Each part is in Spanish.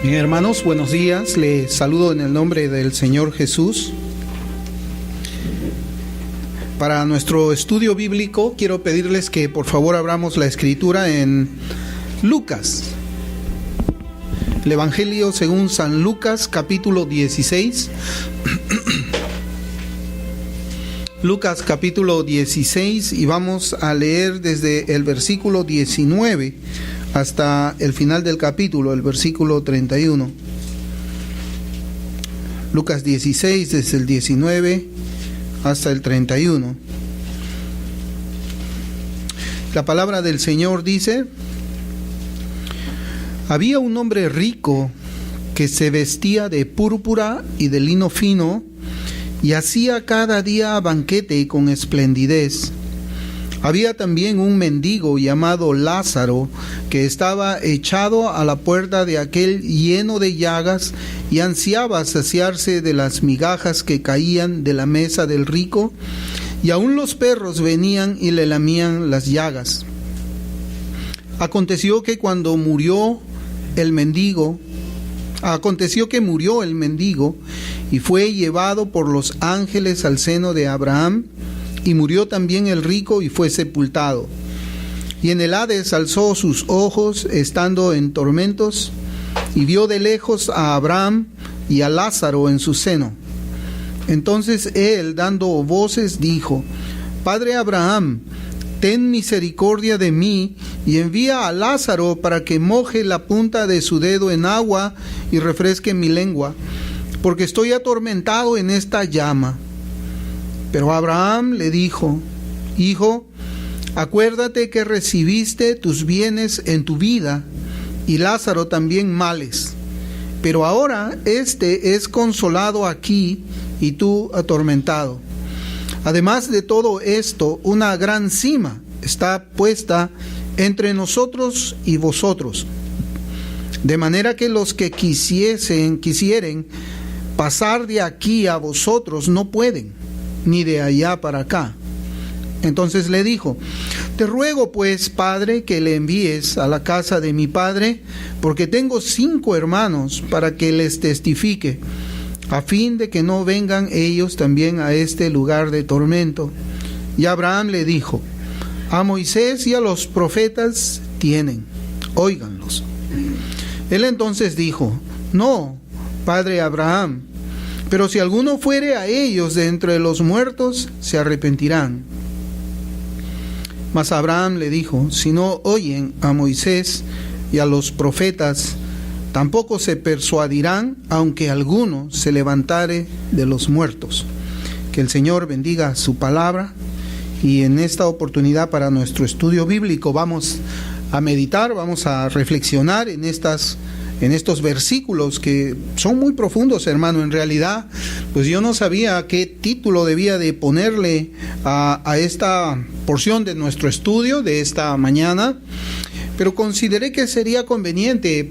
Bien, hermanos, buenos días. Les saludo en el nombre del Señor Jesús. Para nuestro estudio bíblico, quiero pedirles que por favor abramos la escritura en Lucas. El Evangelio según San Lucas, capítulo 16. Lucas, capítulo 16, y vamos a leer desde el versículo 19 hasta el final del capítulo, el versículo 31. Lucas 16, desde el 19 hasta el 31. La palabra del Señor dice: había un hombre rico que se vestía de púrpura y de lino fino y hacía cada día banquete con esplendidez. Había también un mendigo llamado Lázaro, que estaba echado a la puerta de aquel lleno de llagas y ansiaba saciarse de las migajas que caían de la mesa del rico, y aun los perros venían y le lamían las llagas. Aconteció que murió el mendigo y fue llevado por los ángeles al seno de Abraham. Y murió también el rico y fue sepultado. Y en el Hades alzó sus ojos, estando en tormentos, y vio de lejos a Abraham y a Lázaro en su seno. Entonces él, dando voces, dijo: Padre Abraham, ten misericordia de mí, y envía a Lázaro para que moje la punta de su dedo en agua y refresque mi lengua, porque estoy atormentado en esta llama. Pero Abraham le dijo: Hijo, acuérdate que recibiste tus bienes en tu vida, y Lázaro también males. Pero ahora éste es consolado aquí, y tú atormentado. Además de todo esto, una gran sima está puesta entre nosotros y vosotros, de manera que los que quisieren pasar de aquí a vosotros no pueden, ni de allá para acá. Entonces le dijo: Te ruego pues, Padre, que le envíes a la casa de mi padre, porque tengo 5 hermanos, para que les testifique, a fin de que no vengan ellos también a este lugar de tormento. Y Abraham le dijo: A Moisés y a los profetas tienen, óiganlos. Él entonces dijo: No, Padre Abraham, pero si alguno fuere a ellos de entre los muertos, se arrepentirán. Mas Abraham le dijo: Si no oyen a Moisés y a los profetas, tampoco se persuadirán, aunque alguno se levantare de los muertos. Que el Señor bendiga su palabra, y en esta oportunidad para nuestro estudio bíblico vamos a meditar, vamos a reflexionar en estos versículos que son muy profundos, hermano. En realidad, pues yo no sabía qué título debía de ponerle a esta porción de nuestro estudio de esta mañana, pero consideré que sería conveniente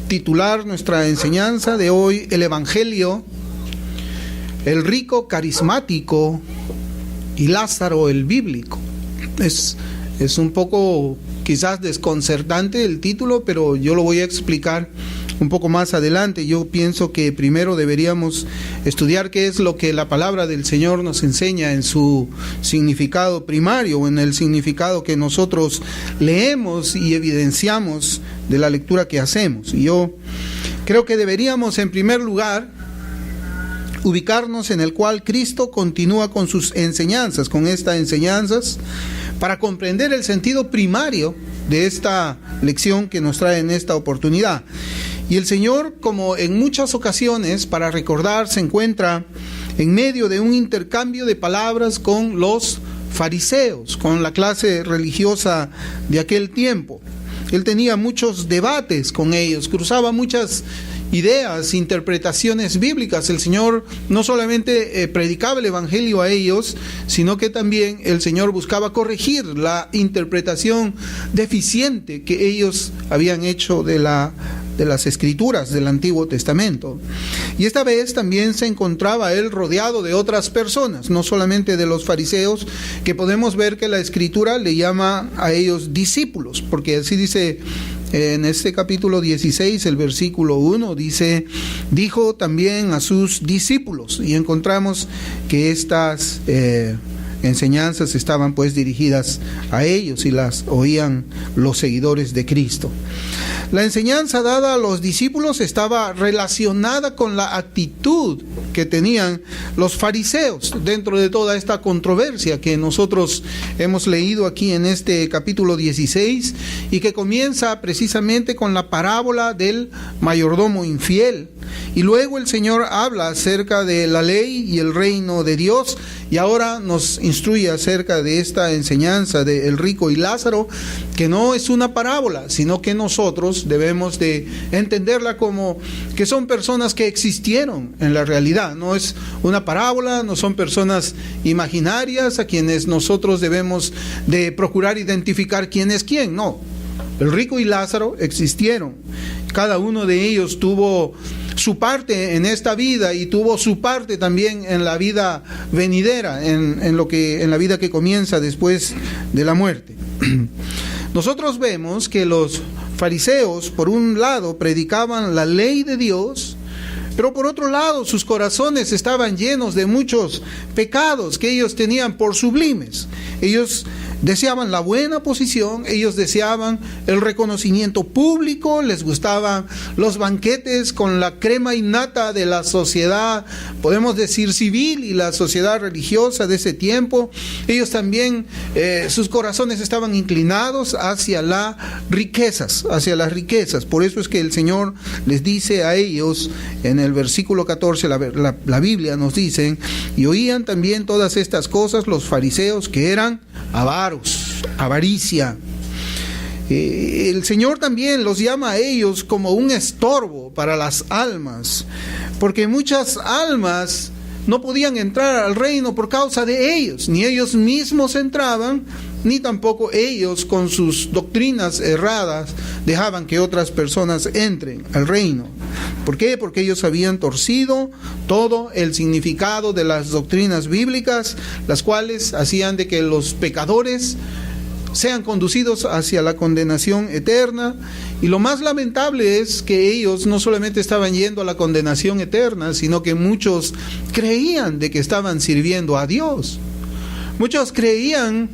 titular nuestra enseñanza de hoy: el Evangelio, el rico carismático y Lázaro el bíblico. Es un poco quizás desconcertante el título, pero yo lo voy a explicar un poco más adelante. Yo pienso que primero deberíamos estudiar qué es lo que la palabra del Señor nos enseña en su significado primario, o en el significado que nosotros leemos y evidenciamos de la lectura que hacemos. Y yo creo que deberíamos, en primer lugar, ubicarnos en el cual Cristo continúa con sus enseñanzas, con estas enseñanzas, para comprender el sentido primario de esta lección que nos trae en esta oportunidad. Y el Señor, como en muchas ocasiones, para recordar, se encuentra en medio de un intercambio de palabras con los fariseos, con la clase religiosa de aquel tiempo. Él tenía muchos debates con ellos, cruzaba muchas ideas, interpretaciones bíblicas. El Señor no solamente predicaba el Evangelio a ellos, sino que también el Señor buscaba corregir la interpretación deficiente que ellos habían hecho de las Escrituras del Antiguo Testamento. Y esta vez también se encontraba él rodeado de otras personas, no solamente de los fariseos, que podemos ver que la Escritura le llama a ellos discípulos, porque así dice en este capítulo 16, el versículo 1, dice, dijo también a sus discípulos, y encontramos que estas enseñanzas estaban pues dirigidas a ellos y las oían los seguidores de Cristo. La enseñanza dada a los discípulos estaba relacionada con la actitud que tenían los fariseos dentro de toda esta controversia que nosotros hemos leído aquí en este capítulo 16 y que comienza precisamente con la parábola del mayordomo infiel. Y luego el Señor habla acerca de la ley y el reino de Dios, y ahora nos instruye acerca de esta enseñanza de el rico y Lázaro, que no es una parábola, sino que nosotros debemos de entenderla como que son personas que existieron en la realidad. No es una parábola, no son personas imaginarias a quienes nosotros debemos de procurar identificar quién es quién, no. El rico y Lázaro existieron. Cada uno de ellos tuvo su parte en esta vida y tuvo su parte también en la vida venidera, en la vida que comienza después de la muerte. Nosotros vemos que los fariseos, por un lado, predicaban la ley de Dios, pero por otro lado, sus corazones estaban llenos de muchos pecados que ellos tenían por sublimes. Ellos deseaban la buena posición, ellos deseaban el reconocimiento público, les gustaban los banquetes con la crema innata de la sociedad, podemos decir civil, y la sociedad religiosa de ese tiempo. Ellos también, sus corazones estaban inclinados hacia las riquezas. Por eso es que el Señor les dice a ellos, en el versículo 14, la Biblia nos dice, y oían también todas estas cosas los fariseos que eran avaros, avaricia. El Señor también los llama a ellos como un estorbo para las almas, porque muchas almas no podían entrar al reino por causa de ellos, ni ellos mismos entraban, ni tampoco ellos con sus doctrinas erradas dejaban que otras personas entren al reino. ¿Por qué? Porque ellos habían torcido todo el significado de las doctrinas bíblicas, las cuales hacían de que los pecadores sean conducidos hacia la condenación eterna. Y lo más lamentable es que ellos no solamente estaban yendo a la condenación eterna, sino que muchos creían de que estaban sirviendo a Dios. Muchos creían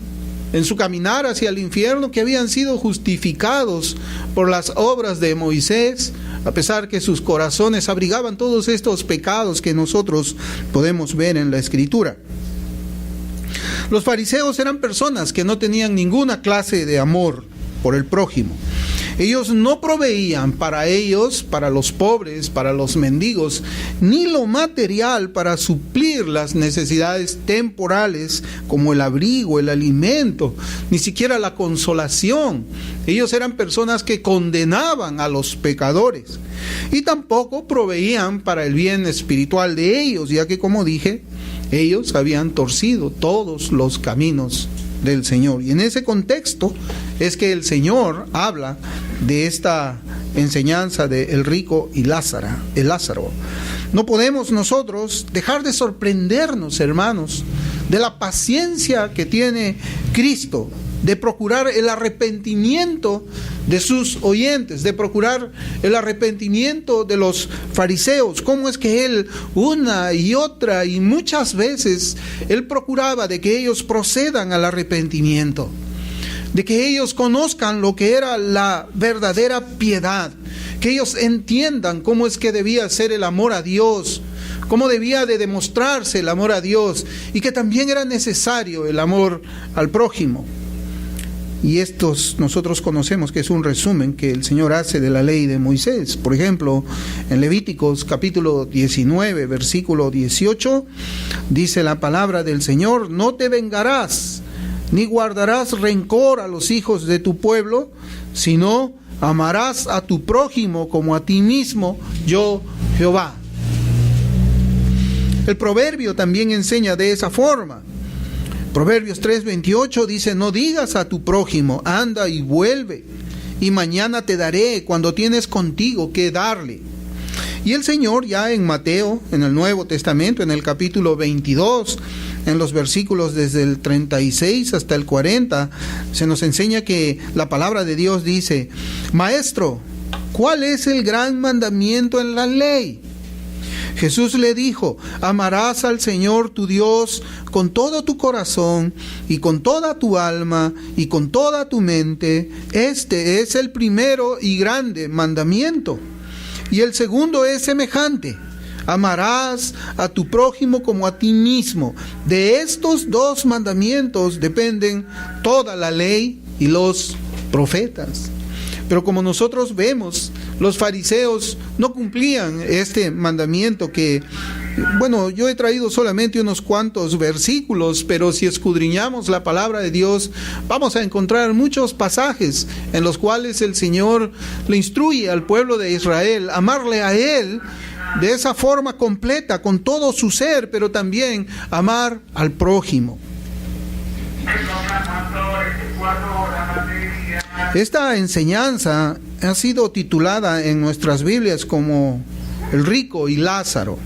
en su caminar hacia el infierno que habían sido justificados por las obras de Moisés, a pesar que sus corazones abrigaban todos estos pecados que nosotros podemos ver en la Escritura. Los fariseos eran personas que no tenían ninguna clase de amor por el prójimo. Ellos no proveían para ellos, para los pobres, para los mendigos, ni lo material para suplir las necesidades temporales como el abrigo, el alimento, ni siquiera la consolación. Ellos eran personas que condenaban a los pecadores y tampoco proveían para el bien espiritual de ellos, ya que, como dije, ellos habían torcido todos los caminos del Señor. Y en ese contexto es que el Señor habla de esta enseñanza de el rico y Lázaro. No podemos nosotros dejar de sorprendernos, hermanos, de la paciencia que tiene Cristo, de procurar el arrepentimiento de sus oyentes, de procurar el arrepentimiento de los fariseos. Cómo es que Él una y otra y muchas veces Él procuraba de que ellos procedan al arrepentimiento, de que ellos conozcan lo que era la verdadera piedad, que ellos entiendan cómo es que debía ser el amor a Dios, cómo debía de demostrarse el amor a Dios, y que también era necesario el amor al prójimo. Y estos nosotros conocemos que es un resumen que el Señor hace de la ley de Moisés. Por ejemplo, en Levíticos capítulo 19, versículo 18, dice la palabra del Señor: no te vengarás, ni guardarás rencor a los hijos de tu pueblo, sino amarás a tu prójimo como a ti mismo, yo Jehová. El proverbio también enseña de esa forma. Proverbios 3:28 dice: no digas a tu prójimo, anda y vuelve, y mañana te daré, cuando tienes contigo que darle. Y el Señor ya en Mateo, en el Nuevo Testamento, en el capítulo 22, en los versículos desde el 36 hasta el 40, se nos enseña que la palabra de Dios dice: Maestro, ¿cuál es el gran mandamiento en la ley? Jesús le dijo: amarás al Señor tu Dios con todo tu corazón y con toda tu alma y con toda tu mente. Este es el primero y grande mandamiento. Y el segundo es semejante: amarás a tu prójimo como a ti mismo. De estos dos mandamientos dependen toda la ley y los profetas. Pero como nosotros vemos, los fariseos no cumplían este mandamiento que, bueno, yo he traído solamente unos cuantos versículos, pero si escudriñamos la palabra de Dios, vamos a encontrar muchos pasajes en los cuales el Señor le instruye al pueblo de Israel a amarle a Él de esa forma completa, con todo su ser, pero también amar al prójimo. Esta enseñanza ha sido titulada en nuestras Biblias como El rico y Lázaro,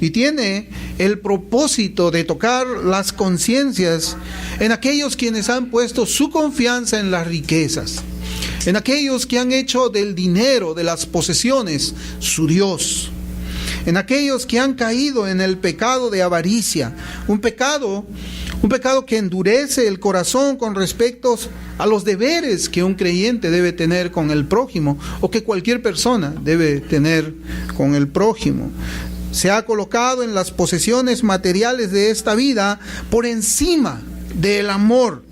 y tiene el propósito de tocar las conciencias en aquellos quienes han puesto su confianza en las riquezas, en aquellos que han hecho del dinero, de las posesiones, su Dios, en aquellos que han caído en el pecado de avaricia, un pecado que endurece el corazón con respecto a los deberes que un creyente debe tener con el prójimo, o que cualquier persona debe tener con el prójimo. Se ha colocado en las posesiones materiales de esta vida por encima del amor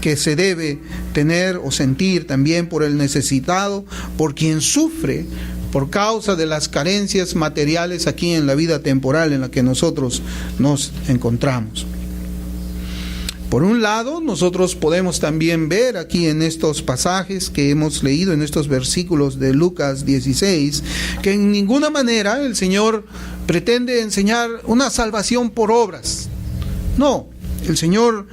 que se debe tener o sentir también por el necesitado, por quien sufre por causa de las carencias materiales aquí en la vida temporal en la que nosotros nos encontramos. Por un lado, nosotros podemos también ver aquí en estos pasajes que hemos leído, en estos versículos de Lucas 16, que en ninguna manera el Señor pretende enseñar una salvación por obras. No, el Señor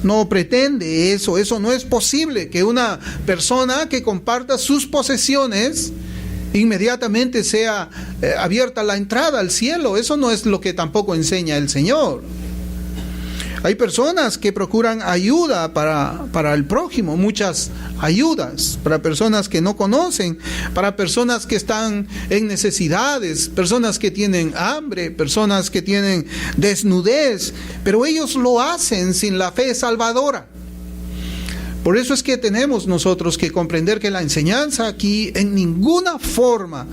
no pretende eso. Eso no es posible, que una persona que comparta sus posesiones inmediatamente sea abierta la entrada al cielo. Eso no es lo que tampoco enseña el Señor. Hay personas que procuran ayuda para el prójimo, muchas ayudas para personas que no conocen, para personas que están en necesidades, personas que tienen hambre, personas que tienen desnudez, pero ellos lo hacen sin la fe salvadora. Por eso es que tenemos nosotros que comprender que la enseñanza aquí en ninguna forma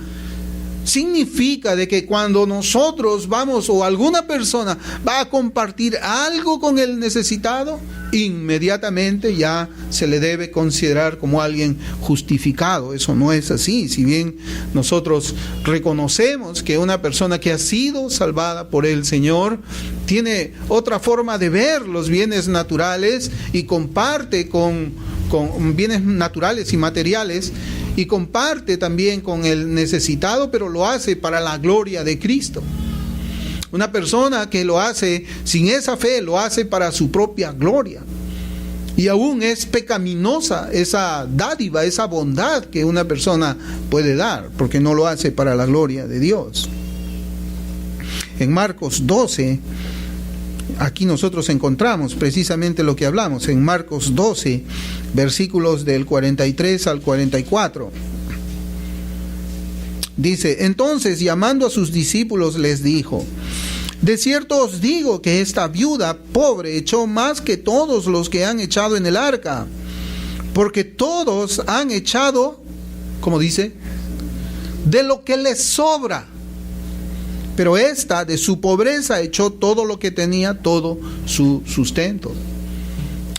significa de que cuando nosotros vamos o alguna persona va a compartir algo con el necesitado, inmediatamente ya se le debe considerar como alguien justificado. Eso no es así. Si bien nosotros reconocemos que una persona que ha sido salvada por el Señor tiene otra forma de ver los bienes naturales y comparte con bienes naturales y materiales, y comparte también con el necesitado, pero lo hace para la gloria de Cristo. Una persona que lo hace sin esa fe, lo hace para su propia gloria. Y aún es pecaminosa esa dádiva, esa bondad que una persona puede dar, porque no lo hace para la gloria de Dios. En Marcos 12, aquí nosotros encontramos precisamente lo que hablamos, en Marcos 12, versículos del 43 al 44. Dice: entonces, llamando a sus discípulos, les dijo: de cierto os digo que esta viuda pobre echó más que todos los que han echado en el arca, porque todos han echado, como dice, de lo que les sobra, pero esta de su pobreza echó todo lo que tenía, todo su sustento.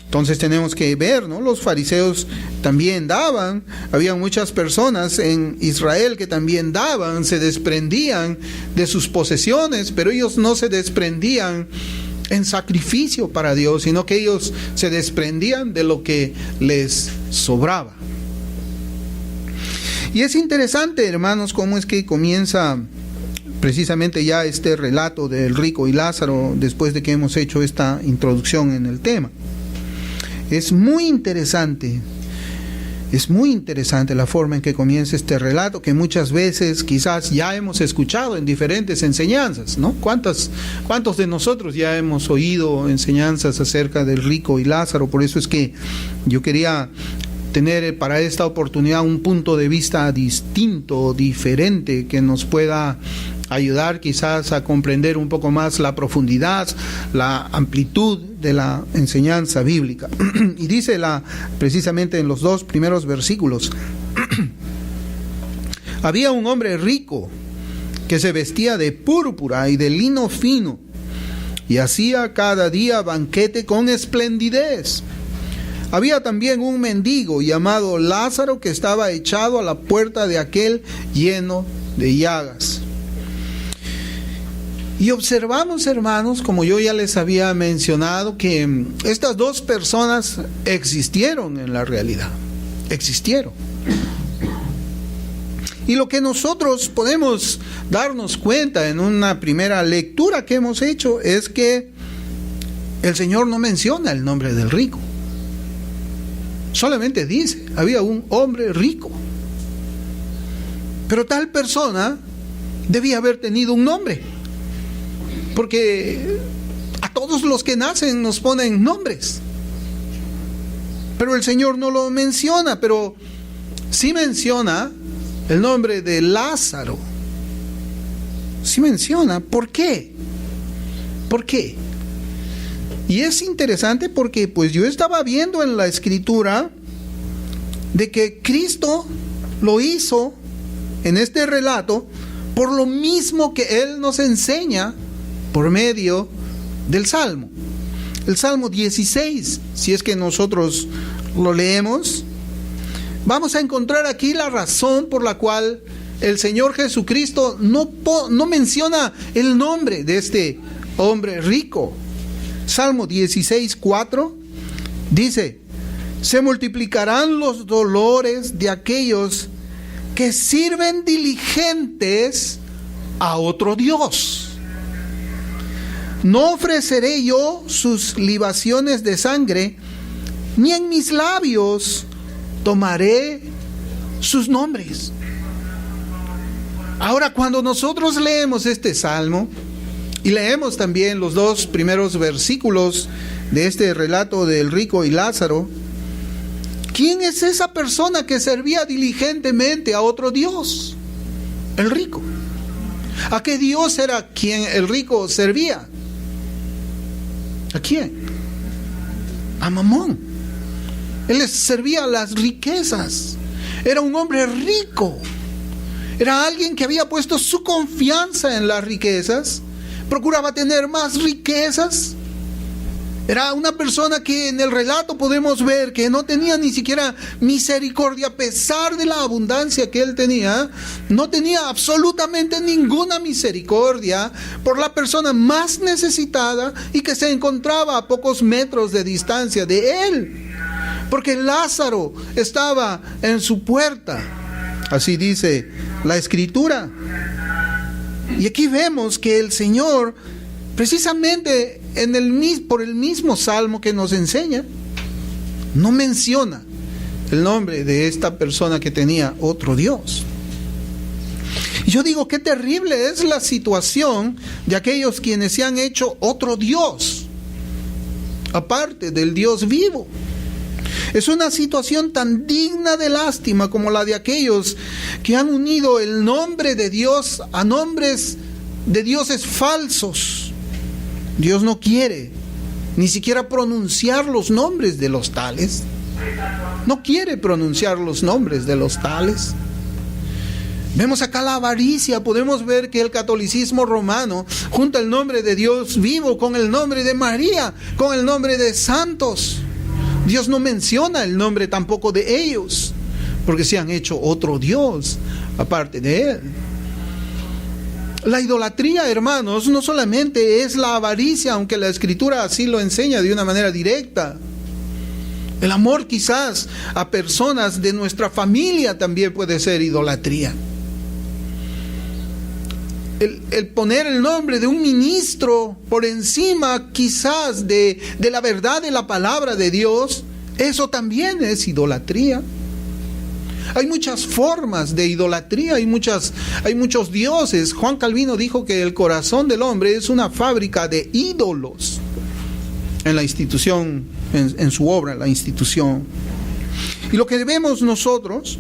Entonces tenemos que ver, ¿no? Los fariseos también daban, había muchas personas en Israel que también daban, se desprendían de sus posesiones, pero ellos no se desprendían en sacrificio para Dios, sino que ellos se desprendían de lo que les sobraba. Y es interesante, hermanos, cómo es que comienza precisamente ya este relato del rico y Lázaro después de que hemos hecho esta introducción en el tema. Es muy interesante Es muy interesante la forma en que comienza este relato, que muchas veces quizás ya hemos escuchado en diferentes enseñanzas, ¿no? ¿Cuántos de nosotros ya hemos oído enseñanzas acerca del rico y Lázaro? Por eso es que yo quería tener para esta oportunidad un punto de vista distinto, diferente, que nos pueda ayudar quizás a comprender un poco más la profundidad, la amplitud de la enseñanza bíblica. Y dice precisamente en los 2 primeros versículos: había un hombre rico que se vestía de púrpura y de lino fino y hacía cada día banquete con esplendidez. Había también un mendigo llamado Lázaro que estaba echado a la puerta de aquel lleno de llagas. Y observamos, hermanos, como yo ya les había mencionado, que estas dos personas existieron en la realidad. Existieron. Y lo que nosotros podemos darnos cuenta en una primera lectura que hemos hecho es que el Señor no menciona el nombre del rico. Solamente dice, había un hombre rico. Pero tal persona debía haber tenido un nombre. Porque a todos los que nacen nos ponen nombres. Pero el Señor no lo menciona, pero sí menciona el nombre de Lázaro. Sí menciona. ¿Por qué? ¿Por qué? Y es interesante porque pues yo estaba viendo en la Escritura de que Cristo lo hizo en este relato por lo mismo que Él nos enseña por medio del Salmo. El Salmo 16, si es que nosotros lo leemos, vamos a encontrar aquí la razón por la cual el Señor Jesucristo no menciona el nombre de este hombre rico. Salmo 16, 4 dice: se multiplicarán los dolores de aquellos que sirven diligentes a otro Dios. No ofreceré yo sus libaciones de sangre, ni en mis labios tomaré sus nombres. Ahora, cuando nosotros leemos este salmo y leemos también los 2 primeros versículos de este relato del rico y Lázaro, ¿quién es esa persona que servía diligentemente a otro Dios? El rico. ¿A qué Dios era quien el rico servía? ¿A quién? A Mamón. Él les servía a las riquezas. Era un hombre rico. Era alguien que había puesto su confianza en las riquezas. Procuraba tener más riquezas. Era una persona que en el relato podemos ver que no tenía ni siquiera misericordia, a pesar de la abundancia que él tenía. No tenía absolutamente ninguna misericordia por la persona más necesitada y que se encontraba a pocos metros de distancia de él. Porque Lázaro estaba en su puerta. Así dice la Escritura. Y aquí vemos que el Señor, precisamente por el mismo salmo que nos enseña, no menciona el nombre de esta persona que tenía otro Dios. Y yo digo, qué terrible es la situación de aquellos quienes se han hecho otro Dios, aparte del Dios vivo. Es una situación tan digna de lástima como la de aquellos que han unido el nombre de Dios a nombres de dioses falsos. Dios no quiere ni siquiera pronunciar los nombres de los tales. No quiere pronunciar los nombres de los tales. Vemos acá la avaricia. Podemos ver que el catolicismo romano junta el nombre de Dios vivo con el nombre de María, con el nombre de santos. Dios no menciona el nombre tampoco de ellos, porque se han hecho otro Dios aparte de Él. La idolatría, hermanos, no solamente es la avaricia, aunque la Escritura así lo enseña de una manera directa. El amor quizás a personas de nuestra familia también puede ser idolatría. El poner el nombre de un ministro por encima quizás de la verdad de la palabra de Dios, eso también es idolatría. Hay muchas formas de idolatría, hay muchos dioses. Juan Calvino dijo que el corazón del hombre es una fábrica de ídolos en la institución, en su obra, la institución. Y lo que vemos nosotros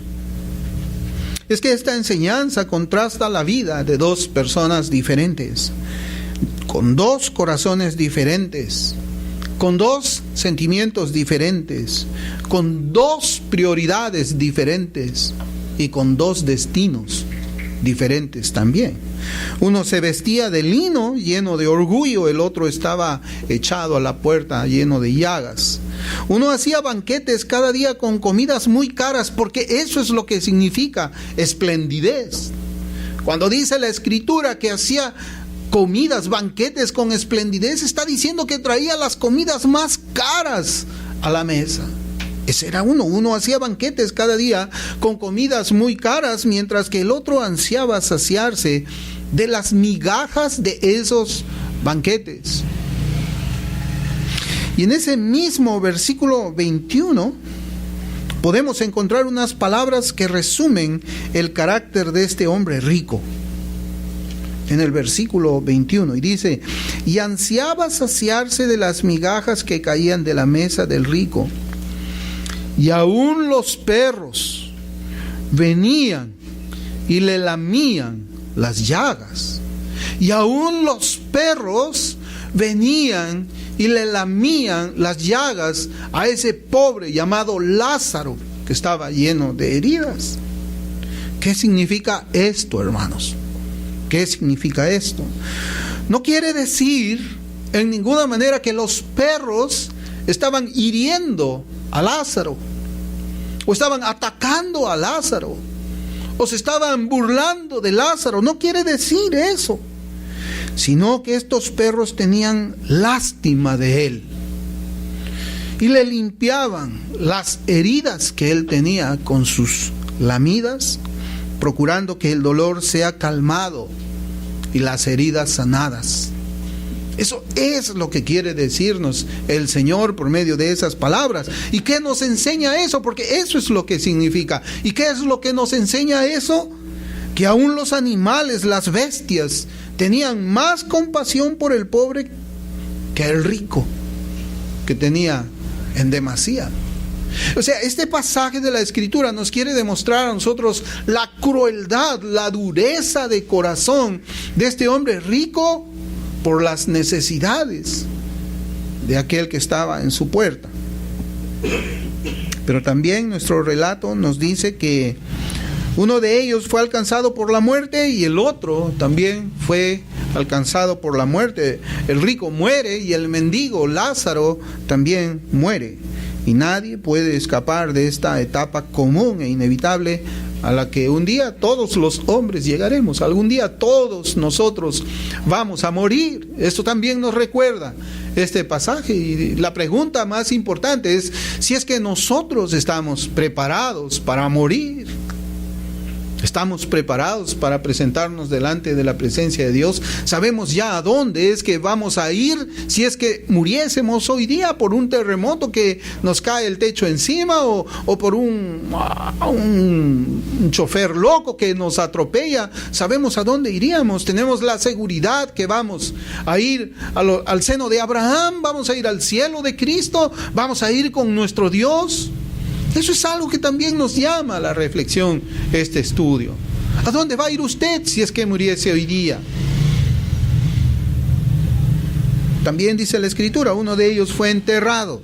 es que esta enseñanza contrasta la vida de dos personas diferentes, con dos corazones diferentes, con dos sentimientos diferentes, con dos prioridades diferentes y con dos destinos diferentes también. Uno se vestía de lino lleno de orgullo, el otro estaba echado a la puerta lleno de llagas. Uno hacía banquetes cada día con comidas muy caras, porque eso es lo que significa esplendidez. Cuando dice la Escritura que hacía comidas, banquetes con esplendidez, está diciendo que traía las comidas más caras a la mesa. Ese era uno hacía banquetes cada día con comidas muy caras, mientras que el otro ansiaba saciarse de las migajas de esos banquetes. Y en ese mismo versículo 21 podemos encontrar unas palabras que resumen el carácter de este hombre rico. En el versículo 21, y dice: y ansiaba saciarse de las migajas que caían de la mesa del rico, y aún los perros venían y le lamían las llagas. Y aún los perros venían y le lamían las llagas a ese pobre llamado Lázaro, que estaba lleno de heridas. ¿Qué significa esto, hermanos? ¿Qué significa esto? No quiere decir en ninguna manera que los perros estaban hiriendo a Lázaro, o estaban atacando a Lázaro, o se estaban burlando de Lázaro. No quiere decir eso, sino que estos perros tenían lástima de él y le limpiaban las heridas que él tenía con sus lamidas, procurando que el dolor sea calmado y las heridas sanadas. Eso es lo que quiere decirnos el Señor por medio de esas palabras. ¿Y qué nos enseña eso? Porque eso es lo que significa. ¿Y qué es lo que nos enseña eso? Que aún los animales, las bestias, tenían más compasión por el pobre que el rico, que tenía en demasía. O sea, este pasaje de la Escritura nos quiere demostrar a nosotros la crueldad, la dureza de corazón de este hombre rico por las necesidades de aquel que estaba en su puerta. Pero también nuestro relato nos dice que uno de ellos fue alcanzado por la muerte y el otro también fue alcanzado por la muerte. El rico muere y el mendigo Lázaro también muere. Y nadie puede escapar de esta etapa común e inevitable a la que un día todos los hombres llegaremos. Algún día todos nosotros vamos a morir. Esto también nos recuerda este pasaje. Y la pregunta más importante es si es que nosotros estamos preparados para morir. ¿Estamos preparados para presentarnos delante de la presencia de Dios? ¿Sabemos ya a dónde es que vamos a ir si es que muriésemos hoy día por un terremoto que nos cae el techo encima o por un chofer loco que nos atropella? ¿Sabemos a dónde iríamos? ¿Tenemos la seguridad que vamos a ir al seno de Abraham? ¿Vamos a ir al cielo de Cristo? ¿Vamos a ir con nuestro Dios? Eso es algo que también nos llama a la reflexión este estudio. ¿A dónde va a ir usted si es que muriese hoy día? También dice la Escritura, uno de ellos fue enterrado.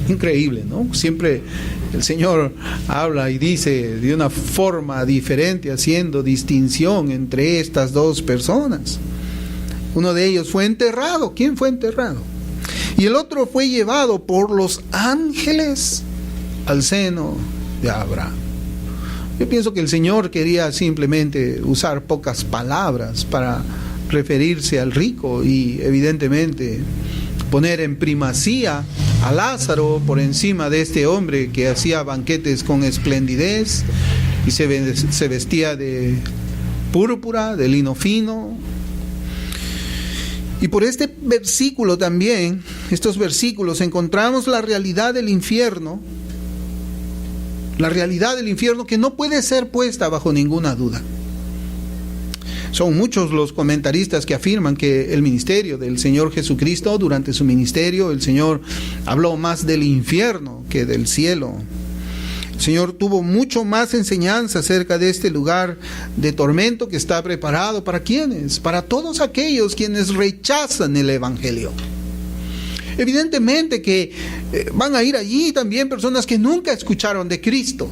Increíble, ¿no? Siempre el Señor habla y dice de una forma diferente, haciendo distinción entre estas dos personas. Uno de ellos fue enterrado. ¿Quién fue enterrado? Y el otro fue llevado por los ángeles al seno de Abraham. Yo pienso que el Señor quería simplemente usar pocas palabras para referirse al rico y evidentemente poner en primacía a Lázaro por encima de este hombre que hacía banquetes con esplendidez y se vestía de púrpura, de lino fino. Y por este versículo también, estos versículos, encontramos la realidad del infierno la realidad del infierno que no puede ser puesta bajo ninguna duda. Son muchos los comentaristas que afirman que el ministerio del Señor Jesucristo, durante su ministerio, el Señor habló más del infierno que del cielo. El Señor tuvo mucho más enseñanza acerca de este lugar de tormento que está preparado ¿para quiénes? Para todos aquellos quienes rechazan el Evangelio. Evidentemente que van a ir allí también personas que nunca escucharon de Cristo.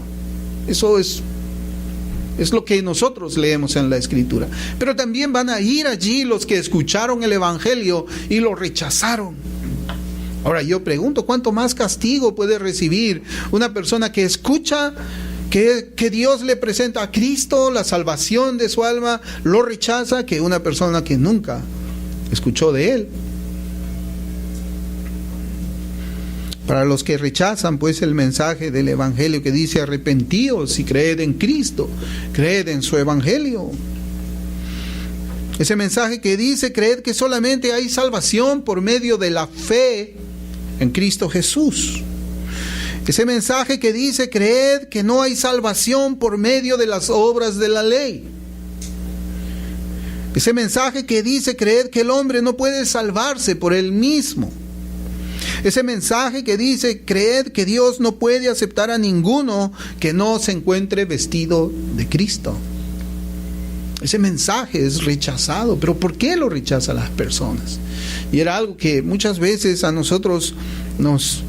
Eso es lo que nosotros leemos en la Escritura. Pero también van a ir allí los que escucharon el Evangelio y lo rechazaron. Ahora yo pregunto, ¿cuánto más castigo puede recibir una persona que escucha que Dios le presenta a Cristo, la salvación de su alma, lo rechaza, que una persona que nunca escuchó de Él? Para los que rechazan pues el mensaje del Evangelio que dice arrepentíos y creed en Cristo, creed en su Evangelio. Ese mensaje que dice creed que solamente hay salvación por medio de la fe en Cristo Jesús. Ese mensaje que dice creed que no hay salvación por medio de las obras de la ley. Ese mensaje que dice creed que el hombre no puede salvarse por él mismo. Ese mensaje que dice, creed que Dios no puede aceptar a ninguno que no se encuentre vestido de Cristo. Ese mensaje es rechazado. ¿Pero por qué lo rechazan las personas? Y era algo que muchas veces a nosotros nos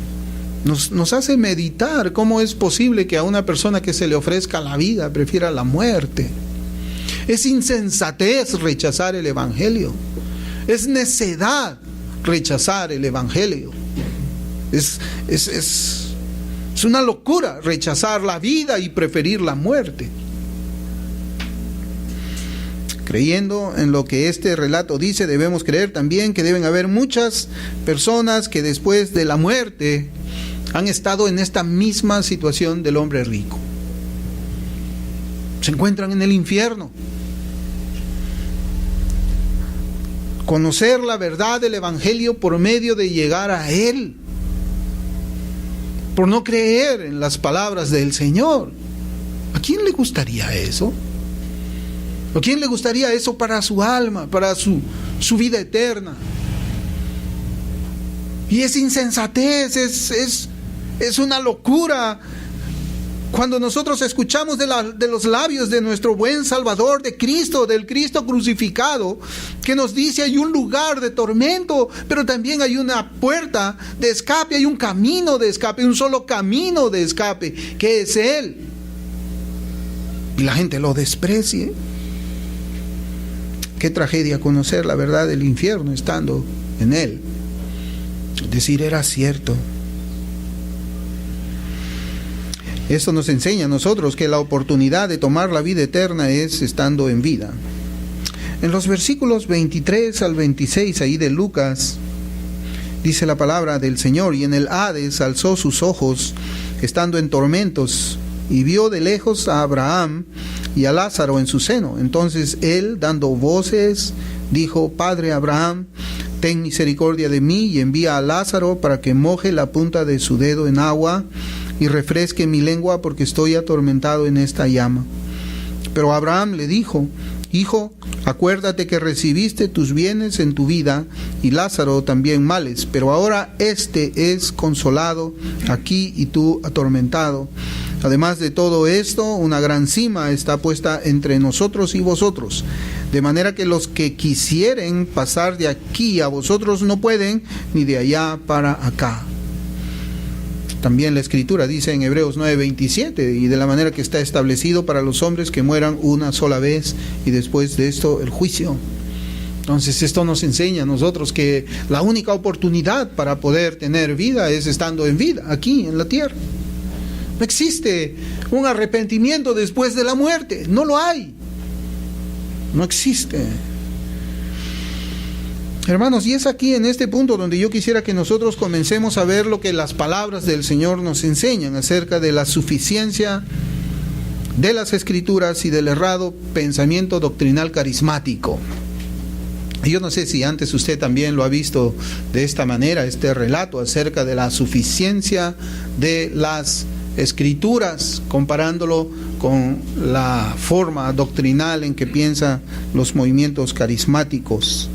hace meditar cómo es posible que a una persona que se le ofrezca la vida prefiera la muerte. Es insensatez rechazar el Evangelio. Es necedad rechazar el Evangelio. Es una locura rechazar la vida y preferir la muerte. Creyendo en lo que este relato dice, debemos creer también que deben haber muchas personas que después de la muerte han estado en esta misma situación del hombre rico. Se encuentran en el infierno. Conocer la verdad del Evangelio por medio de llegar a Él, por no creer en las palabras del Señor. ¿A quién le gustaría eso? ¿A quién le gustaría eso para su alma, para su vida eterna? Y es insensatez, es una locura cuando nosotros escuchamos de los labios de nuestro buen Salvador, de Cristo, del Cristo crucificado, que nos dice hay un lugar de tormento, pero también hay una puerta de escape, hay un camino de escape, un solo camino de escape, que es Él. Y la gente lo desprecie. Qué tragedia conocer la verdad del infierno estando en Él. Decir era cierto. Esto nos enseña a nosotros que la oportunidad de tomar la vida eterna es estando en vida. En los versículos 23 al 26 ahí de Lucas, dice la palabra del Señor: y en el Hades alzó sus ojos, estando en tormentos, y vio de lejos a Abraham y a Lázaro en su seno. Entonces él, dando voces, dijo: Padre Abraham, ten misericordia de mí, y envía a Lázaro para que moje la punta de su dedo en agua y refresque mi lengua, porque estoy atormentado en esta llama. Pero Abraham le dijo: Hijo, acuérdate que recibiste tus bienes en tu vida, y Lázaro también males, pero ahora éste es consolado aquí y tú atormentado. Además de todo esto, una gran cima está puesta entre nosotros y vosotros, de manera que los que quisieren pasar de aquí a vosotros no pueden, ni de allá para acá. También la Escritura dice en Hebreos 9:27, y de la manera que está establecido para los hombres que mueran una sola vez, y después de esto el juicio. Entonces esto nos enseña a nosotros que la única oportunidad para poder tener vida es estando en vida, aquí en la tierra. No existe un arrepentimiento después de la muerte, no lo hay. No existe. Hermanos, y es aquí en este punto donde yo quisiera que nosotros comencemos a ver lo que las palabras del Señor nos enseñan acerca de la suficiencia de las Escrituras y del errado pensamiento doctrinal carismático. Y yo no sé si antes usted también lo ha visto de esta manera, este relato acerca de la suficiencia de las escrituras, comparándolo con la forma doctrinal en que piensan los movimientos carismáticos.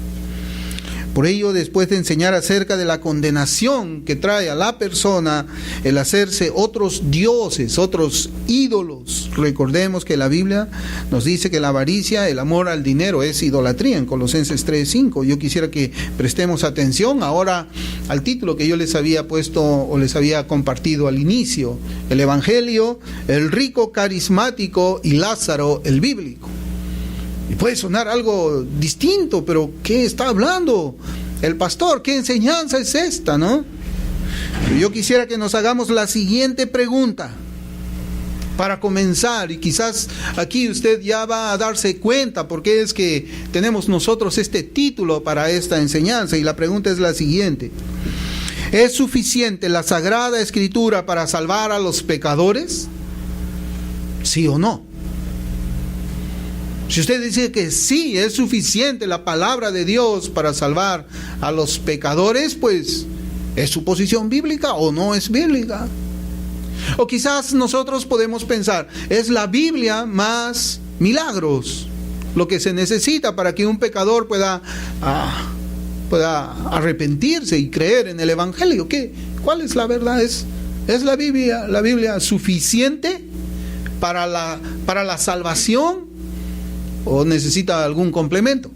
Por ello, después de enseñar acerca de la condenación que trae a la persona el hacerse otros dioses, otros ídolos, recordemos que la Biblia nos dice que la avaricia, el amor al dinero es idolatría en Colosenses 3:5. Yo quisiera que prestemos atención ahora al título que yo les había puesto o les había compartido al inicio: el Evangelio, el rico carismático y Lázaro el bíblico. Y puede sonar algo distinto, pero ¿qué está hablando el pastor? ¿Qué enseñanza es esta, no? Pero yo quisiera que nos hagamos la siguiente pregunta para comenzar, y quizás aquí usted ya va a darse cuenta por qué es que tenemos nosotros este título para esta enseñanza, y la pregunta es la siguiente: ¿es suficiente la Sagrada Escritura para salvar a los pecadores? ¿Sí o no? Si usted dice que sí, es suficiente la palabra de Dios para salvar a los pecadores, pues ¿es su posición bíblica o no es bíblica? O quizás nosotros podemos pensar, ¿es la Biblia más milagros lo que se necesita para que un pecador pueda arrepentirse y creer en el Evangelio? ¿Cuál es la verdad? ¿Es la Biblia suficiente para la salvación? ¿O necesita algún complemento?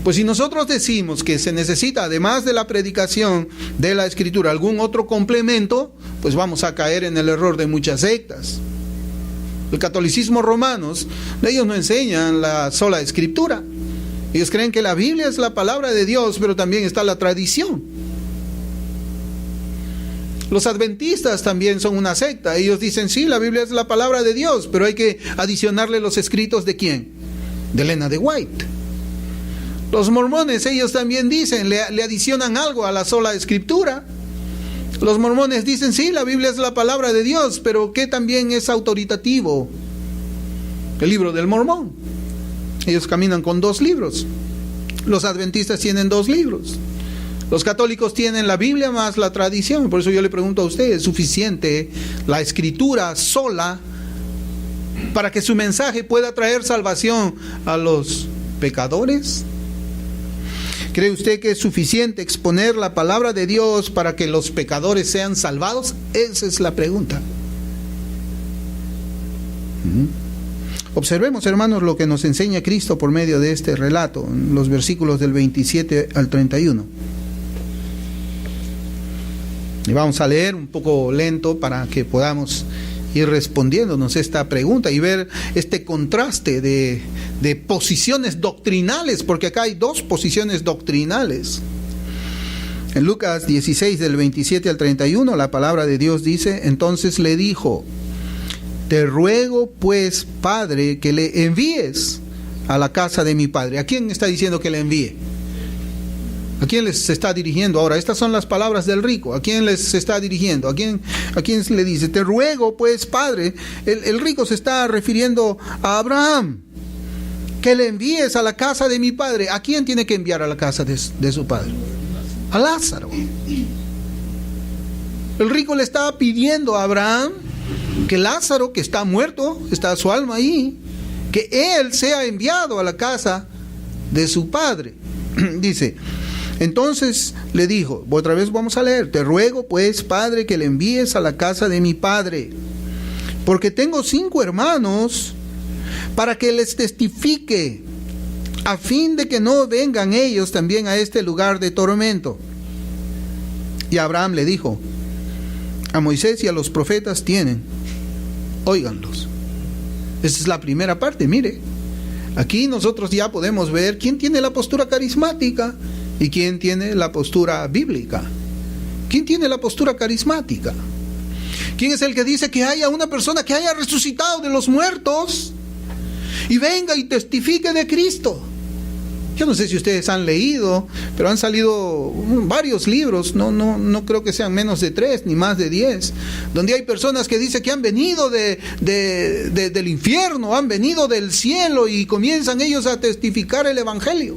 Pues si nosotros decimos que se necesita, además de la predicación de la Escritura, algún otro complemento, pues vamos a caer en el error de muchas sectas. El catolicismo romano, ellos no enseñan la sola Escritura. Ellos creen que la Biblia es la palabra de Dios, pero también está la tradición. Los adventistas también son una secta. Ellos dicen, sí, la Biblia es la palabra de Dios, pero hay que adicionarle los escritos ¿de quién? De Elena de White. Los mormones, ellos también dicen, le adicionan algo a la sola Escritura. Los mormones dicen, sí, la Biblia es la palabra de Dios, pero ¿qué también es autoritativo? El libro del Mormón. Ellos caminan con 2 libros. Los adventistas tienen 2 libros. Los católicos tienen la Biblia más la tradición. Por eso yo le pregunto a usted, ¿es suficiente la Escritura sola para que su mensaje pueda traer salvación a los pecadores? ¿Cree usted que es suficiente exponer la palabra de Dios para que los pecadores sean salvados? Esa es la pregunta. Observemos, hermanos, lo que nos enseña Cristo por medio de este relato, en los versículos del 27 al 31. Y vamos a leer un poco lento para que podamos ir respondiéndonos esta pregunta y ver este contraste de posiciones doctrinales, porque acá hay 2 posiciones doctrinales. En Lucas 16, del 27 al 31, la palabra de Dios dice: entonces le dijo, te ruego pues, Padre, que le envíes a la casa de mi Padre. ¿A quién está diciendo que le envíe? ¿A quién les está dirigiendo ahora? Estas son las palabras del rico. ¿A quién les está dirigiendo? ¿A quién le dice? Te ruego pues, Padre. El rico se está refiriendo a Abraham, que le envíes a la casa de mi padre. ¿A quién tiene que enviar a la casa de su padre? A Lázaro. El rico le estaba pidiendo a Abraham que Lázaro, que está muerto, está su alma ahí, que él sea enviado a la casa de su padre. Dice, entonces le dijo, otra vez vamos a leer, te ruego pues, Padre, que le envíes a la casa de mi padre, porque tengo 5 hermanos, para que les testifique, a fin de que no vengan ellos también a este lugar de tormento. Y Abraham le dijo, a Moisés y a los profetas tienen, óiganlos. Esa es la primera parte. Mire, aquí nosotros ya podemos ver quién tiene la postura carismática y quién tiene la postura bíblica. ¿Quién tiene la postura carismática? ¿Quién es el que dice que haya una persona que haya resucitado de los muertos y venga y testifique de Cristo? Yo no sé si ustedes han leído, pero han salido varios libros, no creo que sean menos de 3 ni más de 10, donde hay personas que dicen que han venido del infierno, han venido del cielo, y comienzan ellos a testificar el Evangelio.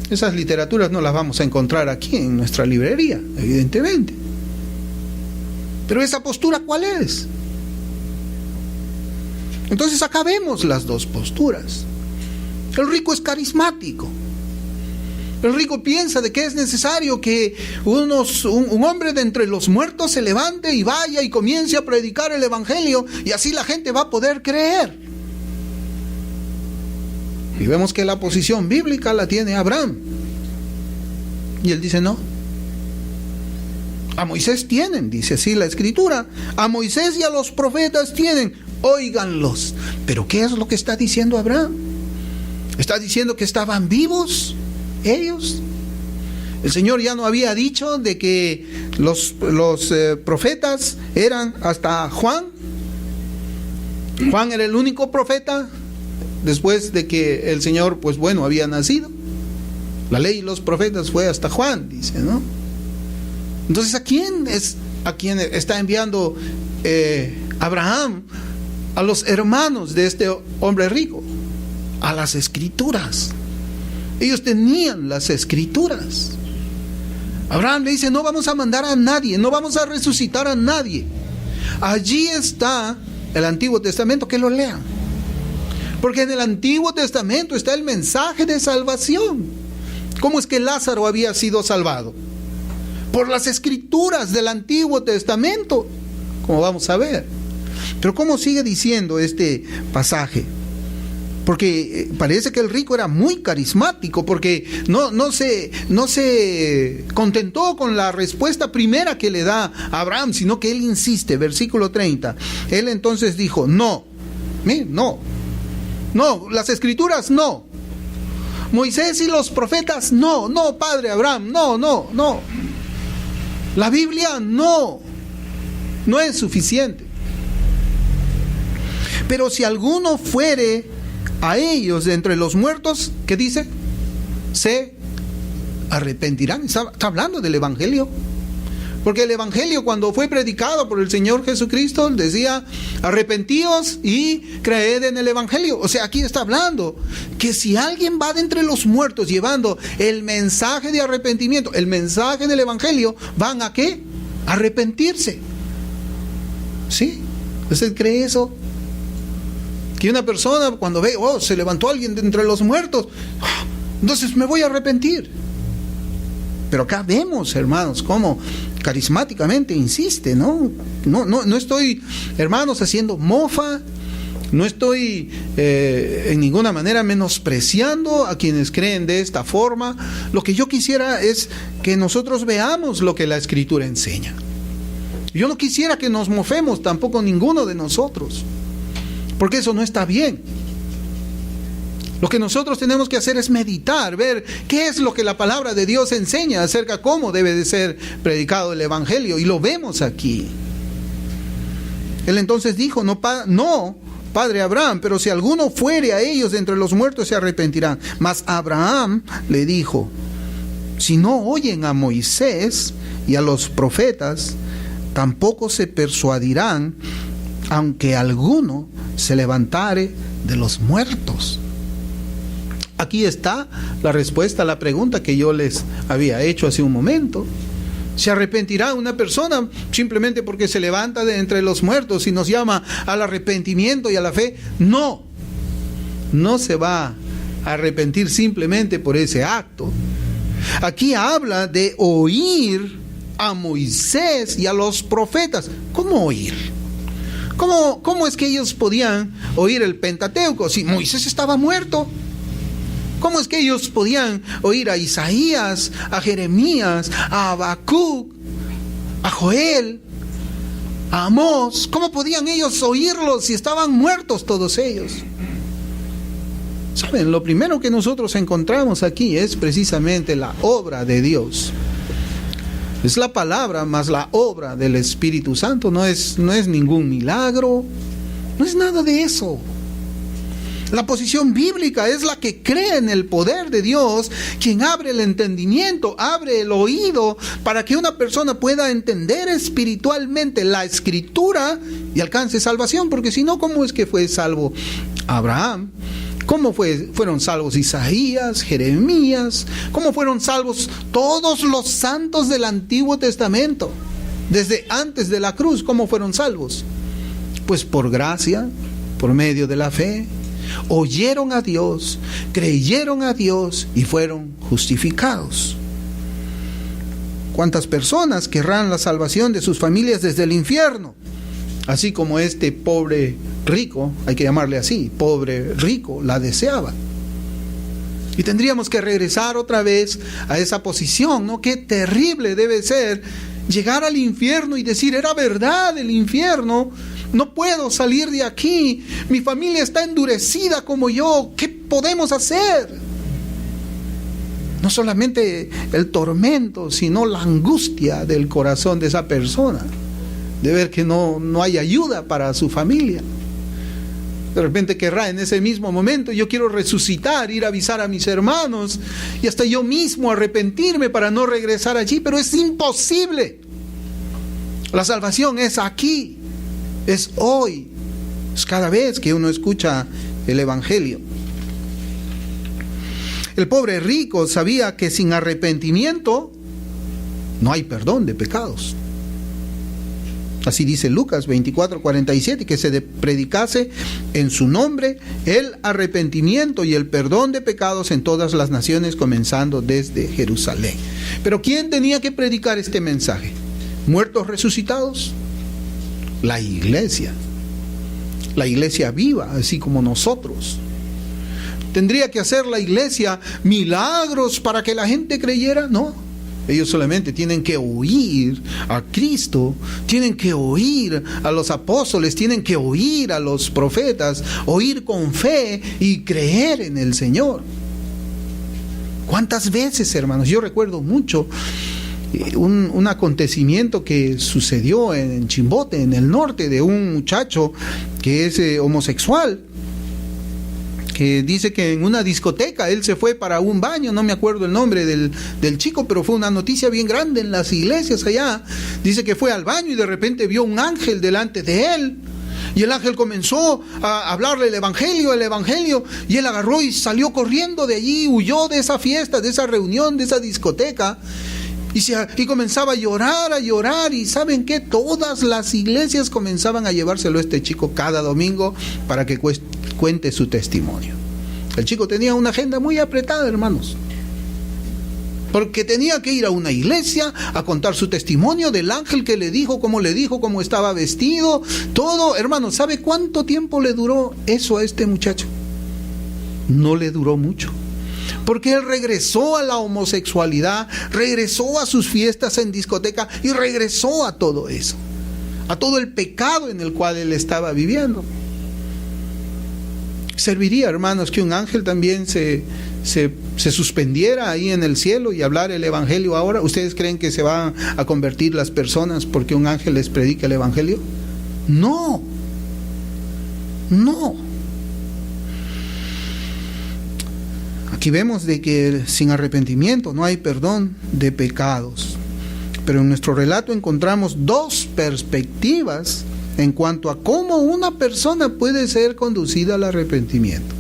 Esas literaturas no las vamos a encontrar aquí en nuestra librería, evidentemente. Pero esa postura, ¿cuál es? Entonces acá vemos las dos posturas. El rico es carismático. El rico piensa de que es necesario que un hombre de entre los muertos se levante y vaya y comience a predicar el evangelio, y así la gente va a poder creer. Y vemos que la posición bíblica la tiene Abraham. Y él dice no. A Moisés tienen, dice así la escritura, a Moisés y a los profetas tienen, óiganlos. Pero ¿qué es lo que está diciendo Abraham? ¿Está diciendo que estaban vivos ellos? El Señor ya no había dicho de que los profetas eran hasta Juan. Juan era el único profeta después de que el Señor, pues bueno, había nacido. La ley y los profetas fue hasta Juan, dice, ¿no? Entonces, ¿a quién está enviando Abraham? A los hermanos de este hombre rico, a las escrituras. Ellos tenían las escrituras. Abraham le dice, no vamos a mandar a nadie, no vamos a resucitar a nadie. Allí está el Antiguo Testamento, que lo lean. Porque en el Antiguo Testamento está el mensaje de salvación. ¿Cómo es que Lázaro había sido salvado? Por las escrituras del Antiguo Testamento, como vamos a ver. Pero ¿cómo sigue diciendo este pasaje? Porque parece que el rico era muy carismático, porque no se contentó con la respuesta primera que le da Abraham, sino que él insiste, versículo 30. Él entonces dijo, no, las escrituras no. Moisés y los profetas no, padre Abraham, no. La Biblia no es suficiente. Pero si alguno fuere a ellos de entre los muertos, ¿qué dice? Se arrepentirán. Está hablando del Evangelio. Porque el Evangelio, cuando fue predicado por el Señor Jesucristo, decía, arrepentíos y creed en el Evangelio. O sea, aquí está hablando que si alguien va de entre los muertos llevando el mensaje de arrepentimiento, el mensaje del Evangelio, ¿van a qué? Arrepentirse. ¿Sí? ¿Usted cree eso? Que una persona cuando ve, se levantó alguien de entre los muertos, entonces me voy a arrepentir. Pero acá vemos, hermanos, cómo carismáticamente insiste, ¿no? No estoy, hermanos, haciendo mofa, no estoy en ninguna manera menospreciando a quienes creen de esta forma. Lo que yo quisiera es que nosotros veamos lo que la Escritura enseña. Yo no quisiera que nos mofemos tampoco ninguno de nosotros, porque eso no está bien. Lo que nosotros tenemos que hacer es meditar, ver qué es lo que la palabra de Dios enseña acerca de cómo debe de ser predicado el Evangelio, y lo vemos aquí. Él entonces dijo, no, padre Abraham, pero si alguno fuere a ellos de entre los muertos se arrepentirán. Mas Abraham le dijo, si no oyen a Moisés y a los profetas, tampoco se persuadirán, aunque alguno se levantare de los muertos. Aquí está la respuesta a la pregunta que yo les había hecho hace un momento. ¿Se arrepentirá una persona simplemente porque se levanta de entre los muertos y nos llama al arrepentimiento y a la fe? No se va a arrepentir simplemente por ese acto. Aquí habla de oír a Moisés y a los profetas. ¿Cómo oír? ¿Cómo es que ellos podían oír el Pentateuco si Moisés estaba muerto? ¿Cómo es que ellos podían oír a Isaías, a Jeremías, a Habacuc, a Joel, a Amós? ¿Cómo podían ellos oírlos si estaban muertos todos ellos? Saben, lo primero que nosotros encontramos aquí es precisamente la obra de Dios. Es la palabra más la obra del Espíritu Santo. No es ningún milagro, no es nada de eso. La posición bíblica es la que cree en el poder de Dios, quien abre el entendimiento, abre el oído para que una persona pueda entender espiritualmente la Escritura y alcance salvación. Porque si no, ¿cómo es que fue salvo Abraham? ¿Cómo fueron salvos Isaías, Jeremías? ¿Cómo fueron salvos todos los santos del Antiguo Testamento? Desde antes de la cruz, ¿cómo fueron salvos? Pues por gracia, por medio de la fe. Oyeron a Dios, creyeron a Dios y fueron justificados. ¿Cuántas personas querrán la salvación de sus familias desde el infierno? Así como este pobre rico, hay que llamarle así, pobre rico, la deseaba. Y tendríamos que regresar otra vez a esa posición, ¿no? Qué terrible debe ser llegar al infierno y decir, era verdad el infierno, no puedo salir de aquí, mi familia está endurecida como yo, ¿qué podemos hacer? No solamente el tormento, sino la angustia del corazón de esa persona, de ver que no hay ayuda para su familia. De repente querrá en ese mismo momento, yo quiero resucitar, ir a avisar a mis hermanos y hasta yo mismo arrepentirme para no regresar allí, pero es imposible. La salvación es aquí, es hoy, es cada vez que uno escucha el Evangelio. El pobre rico sabía que sin arrepentimiento no hay perdón de pecados. Así dice Lucas 24:47, que se predicase en su nombre el arrepentimiento y el perdón de pecados en todas las naciones, comenzando desde Jerusalén. Pero ¿quién tenía que predicar este mensaje? ¿Muertos resucitados? La iglesia viva, así como nosotros. ¿Tendría que hacer la iglesia milagros para que la gente creyera? No. Ellos solamente tienen que oír a Cristo, tienen que oír a los apóstoles, tienen que oír a los profetas, oír con fe y creer en el Señor. ¿Cuántas veces, hermanos? Yo recuerdo mucho un acontecimiento que sucedió en Chimbote, en el norte, de un muchacho que es homosexual, que dice que en una discoteca él se fue para un baño, no me acuerdo el nombre del chico, pero fue una noticia bien grande en las iglesias allá. Dice que fue al baño y de repente vio un ángel delante de él, y el ángel comenzó a hablarle el evangelio, y él agarró y salió corriendo de allí, huyó de esa fiesta, de esa reunión, de esa discoteca, y comenzaba a llorar, y ¿saben qué? Todas las iglesias comenzaban a llevárselo a este chico cada domingo para que cuente su testimonio. El chico tenía una agenda muy apretada, hermanos, porque tenía que ir a una iglesia a contar su testimonio del ángel que le dijo, cómo estaba vestido, todo. Hermanos, ¿sabe cuánto tiempo le duró eso a este muchacho? No le duró mucho, porque él regresó a la homosexualidad, regresó a sus fiestas en discoteca y regresó a todo eso, a todo el pecado en el cual él estaba viviendo. Serviría, hermanos, que un ángel también se suspendiera ahí en el cielo y hablar el evangelio ahora. ¿Ustedes creen que se van a convertir las personas porque un ángel les predica el evangelio? No. Aquí vemos de que sin arrepentimiento no hay perdón de pecados. Pero en nuestro relato encontramos dos perspectivas en cuanto a cómo una persona puede ser conducida al arrepentimiento.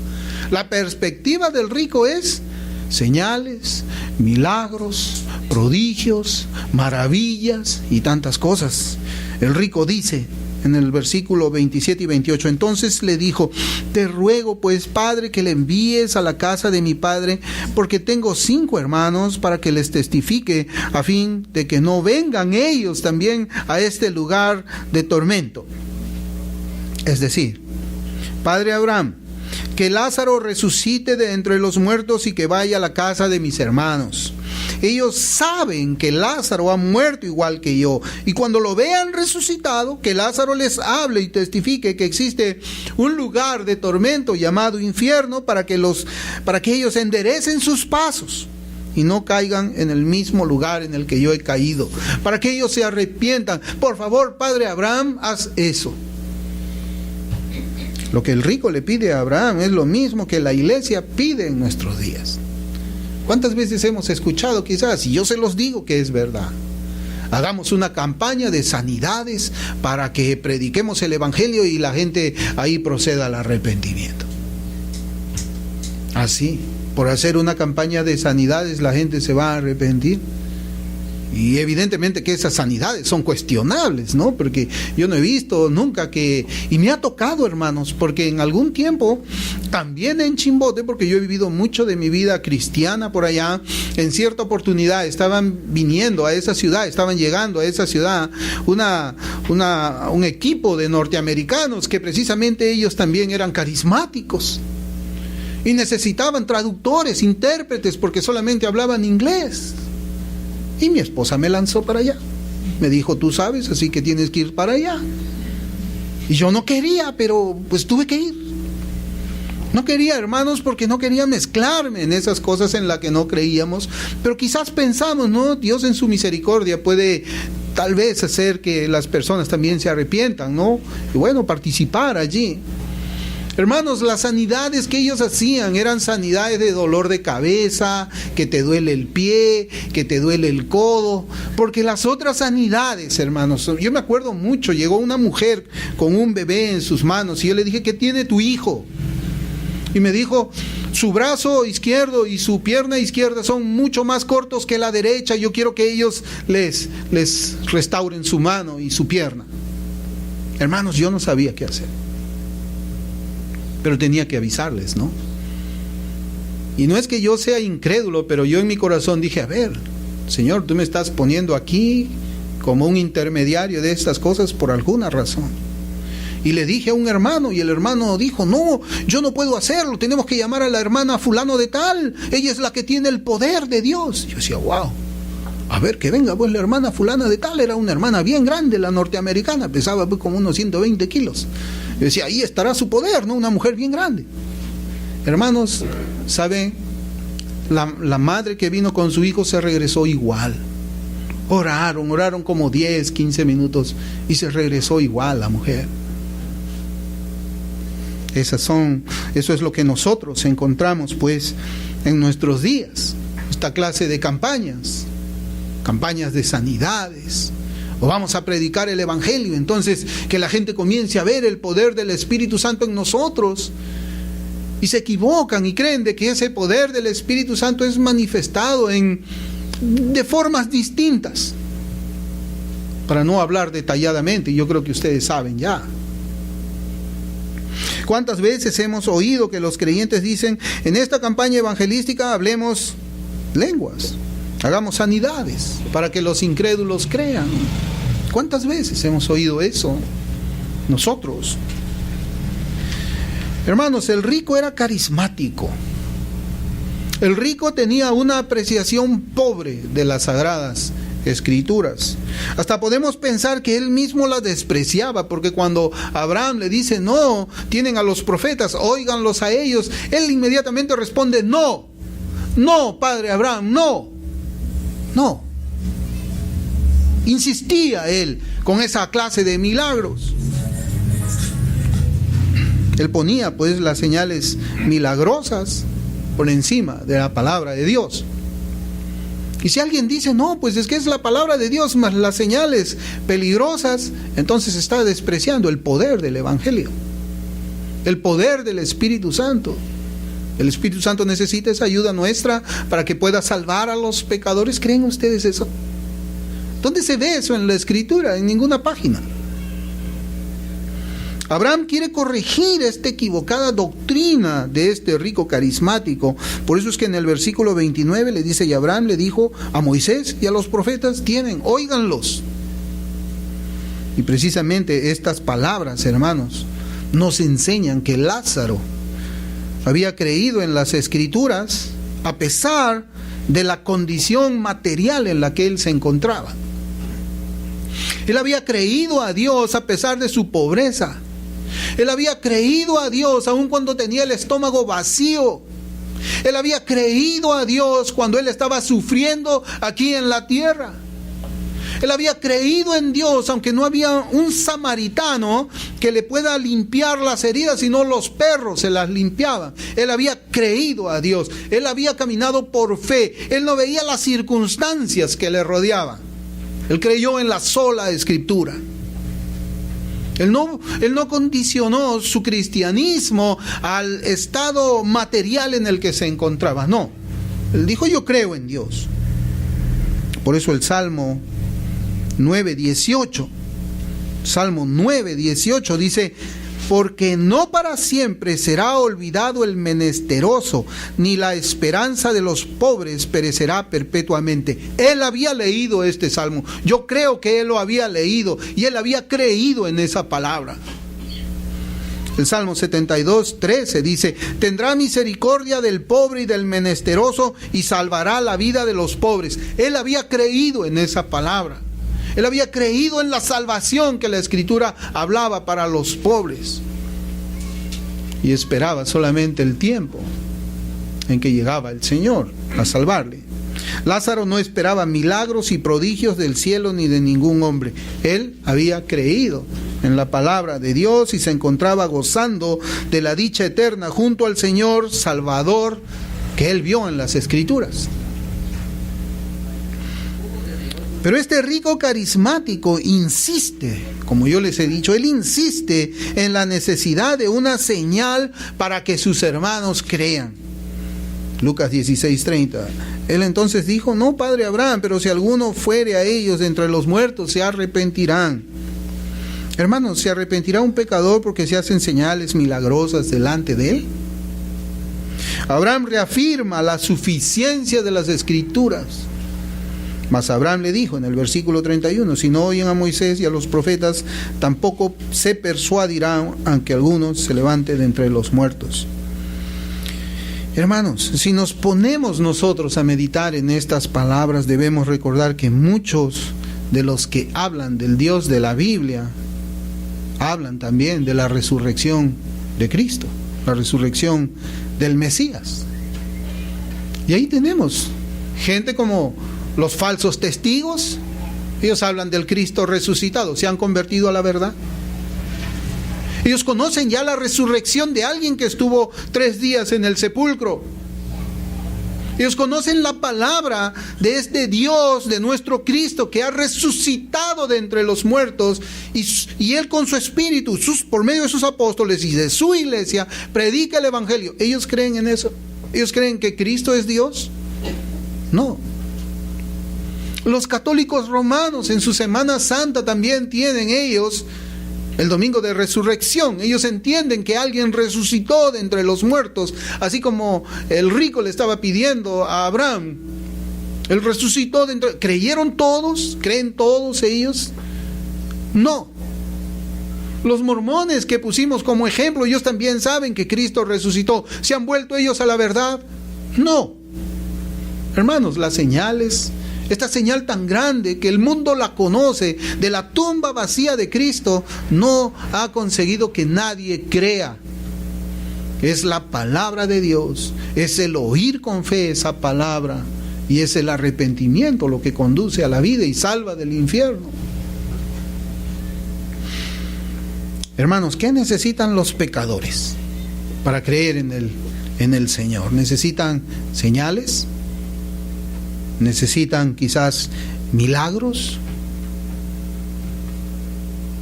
La perspectiva del rico es señales, milagros, prodigios, maravillas y tantas cosas. El rico dice en el versículo 27 y 28, entonces le dijo, te ruego pues, padre, que le envíes a la casa de mi padre, porque tengo 5 hermanos, para que les testifique, a fin de que no vengan ellos también a este lugar de tormento. Es decir, Padre Abraham, que Lázaro resucite de entre los muertos y que vaya a la casa de mis hermanos. Ellos saben que Lázaro ha muerto igual que yo, y cuando lo vean resucitado, que Lázaro les hable y testifique que existe un lugar de tormento llamado infierno, para que ellos enderecen sus pasos y no caigan en el mismo lugar en el que yo he caído, para que ellos se arrepientan. Por favor, Padre Abraham, haz eso. Lo que el rico le pide a Abraham es lo mismo que la iglesia pide en nuestros días. ¿Cuántas veces hemos escuchado quizás, y yo se los digo que es verdad, hagamos una campaña de sanidades para que prediquemos el evangelio y la gente ahí proceda al arrepentimiento? Así, por hacer una campaña de sanidades, la gente se va a arrepentir. Y evidentemente que esas sanidades son cuestionables, ¿no? Porque yo no he visto nunca que... Y me ha tocado, hermanos, porque en algún tiempo, también en Chimbote, porque yo he vivido mucho de mi vida cristiana por allá, en cierta oportunidad estaban viniendo a esa ciudad, estaban llegando a esa ciudad un equipo de norteamericanos que precisamente ellos también eran carismáticos. Y necesitaban traductores, intérpretes, porque solamente hablaban inglés. Y mi esposa me lanzó para allá. Me dijo, tú sabes, así que tienes que ir para allá. Y yo no quería, pero pues tuve que ir. No quería, hermanos, porque no quería mezclarme en esas cosas en las que no creíamos. Pero quizás pensamos, ¿no? Dios en su misericordia puede tal vez hacer que las personas también se arrepientan, ¿no? Y bueno, participar allí. Hermanos, las sanidades que ellos hacían eran sanidades de dolor de cabeza, que te duele el pie, que te duele el codo, porque las otras sanidades, hermanos, yo me acuerdo mucho, llegó una mujer con un bebé en sus manos y yo le dije, ¿qué tiene tu hijo? Y me dijo, su brazo izquierdo y su pierna izquierda son mucho más cortos que la derecha, yo quiero que ellos les restauren su mano y su pierna. Hermanos, yo no sabía qué hacer. Pero tenía que avisarles, ¿no? Y no es que yo sea incrédulo, pero yo en mi corazón dije, a ver, Señor, tú me estás poniendo aquí como un intermediario de estas cosas por alguna razón. Y le dije a un hermano, y el hermano dijo, no, yo no puedo hacerlo, tenemos que llamar a la hermana fulano de tal, ella es la que tiene el poder de Dios. Yo decía, wow, a ver, que venga pues la hermana fulana de tal, era una hermana bien grande, la norteamericana, pesaba pues como unos 120 kilos. Yo decía, ahí estará su poder, ¿no? Una mujer bien grande. Hermanos, ¿saben? La madre que vino con su hijo se regresó igual. Oraron como 10, 15 minutos y se regresó igual la mujer. Eso es lo que nosotros encontramos pues en nuestros días. Esta clase de campañas de sanidades. O vamos a predicar el Evangelio, entonces que la gente comience a ver el poder del Espíritu Santo en nosotros. Y se equivocan y creen de que ese poder del Espíritu Santo es manifestado de formas distintas. Para no hablar detalladamente, yo creo que ustedes saben ya. ¿Cuántas veces hemos oído que los creyentes dicen, en esta campaña evangelística hablemos lenguas, hagamos sanidades para que los incrédulos crean? ¿Cuántas veces hemos oído eso nosotros? Hermanos, el rico era carismático. El rico tenía una apreciación pobre de las sagradas escrituras. Hasta podemos pensar que él mismo las despreciaba, porque cuando Abraham le dice, no, tienen a los profetas, óiganlos a ellos, él inmediatamente responde, no, padre Abraham, no. Insistía él con esa clase de milagros. Él ponía pues las señales milagrosas por encima de la palabra de Dios. Y si alguien dice, no, pues es que es la palabra de Dios más las señales peligrosas, entonces está despreciando el poder del Evangelio, el poder del Espíritu Santo. El Espíritu Santo necesita esa ayuda nuestra para que pueda salvar a los pecadores. ¿Creen ustedes eso? ¿Dónde se ve eso en la Escritura? En ninguna página. Abraham quiere corregir esta equivocada doctrina de este rico carismático. Por eso es que en el versículo 29 le dice, y Abraham le dijo a Moisés y a los profetas, óiganlos. Y precisamente estas palabras, hermanos, nos enseñan que Lázaro había creído en las Escrituras a pesar de la condición material en la que él se encontraba. Él había creído a Dios a pesar de su pobreza. Él había creído a Dios aun cuando tenía el estómago vacío. Él había creído a Dios cuando él estaba sufriendo aquí en la tierra. Él había creído en Dios aunque no había un samaritano que le pueda limpiar las heridas, sino los perros se las limpiaban. Él había creído a Dios. Él había caminado por fe. Él no veía las circunstancias que le rodeaban. Él creyó en la sola Escritura. Él no condicionó su cristianismo al estado material en el que se encontraba. No. Él dijo, yo creo en Dios. Por eso el Salmo 9:18, Salmo 9:18 dice: porque no para siempre será olvidado el menesteroso, ni la esperanza de los pobres perecerá perpetuamente. Él había leído este salmo. Yo creo que él lo había leído y él había creído en esa palabra. El Salmo 72:13 dice: tendrá misericordia del pobre y del menesteroso y salvará la vida de los pobres. Él había creído en esa palabra. Él había creído en la salvación que la Escritura hablaba para los pobres. Y esperaba solamente el tiempo en que llegaba el Señor a salvarle. Lázaro no esperaba milagros y prodigios del cielo ni de ningún hombre. Él había creído en la palabra de Dios y se encontraba gozando de la dicha eterna junto al Señor Salvador que él vio en las Escrituras. Pero este rico carismático insiste, como yo les he dicho, él insiste en la necesidad de una señal para que sus hermanos crean. Lucas 16:30. Él entonces dijo: no, padre Abraham, pero si alguno fuere a ellos de entre los muertos, se arrepentirán. Hermanos, ¿se arrepentirá un pecador porque se hacen señales milagrosas delante de él? Abraham reafirma la suficiencia de las Escrituras. Mas Abraham le dijo en el versículo 31: si no oyen a Moisés y a los profetas, tampoco se persuadirán, aunque algunos se levanten de entre los muertos. Hermanos, si nos ponemos nosotros a meditar en estas palabras, debemos recordar que muchos de los que hablan del Dios de la Biblia hablan también de la resurrección de Cristo, la resurrección del Mesías. Y ahí tenemos gente como los falsos testigos. Ellos hablan del Cristo resucitado, se han convertido a la verdad. Ellos conocen ya la resurrección de alguien que estuvo 3 días en el sepulcro. Ellos conocen la palabra de este Dios, de nuestro Cristo, que ha resucitado de entre los muertos, y Él con su Espíritu, por medio de sus apóstoles y de su iglesia, predica el Evangelio. ¿Ellos creen en eso? ¿Ellos creen que Cristo es Dios? No. Los católicos romanos en su Semana Santa también tienen ellos el domingo de resurrección. Ellos entienden que alguien resucitó de entre los muertos, así como el rico le estaba pidiendo a Abraham. Él resucitó de entre... ¿Creyeron todos? ¿Creen todos ellos? No. Los mormones que pusimos como ejemplo, ellos también saben que Cristo resucitó. ¿Se han vuelto ellos a la verdad? No. Hermanos, las señales, esta señal tan grande que el mundo la conoce, de la tumba vacía de Cristo, no ha conseguido que nadie crea. Es la palabra de Dios, es el oír con fe esa palabra, y es el arrepentimiento lo que conduce a la vida y salva del infierno. Hermanos, ¿qué necesitan los pecadores para creer en el Señor? ¿Necesitan señales? ¿Necesitan quizás milagros?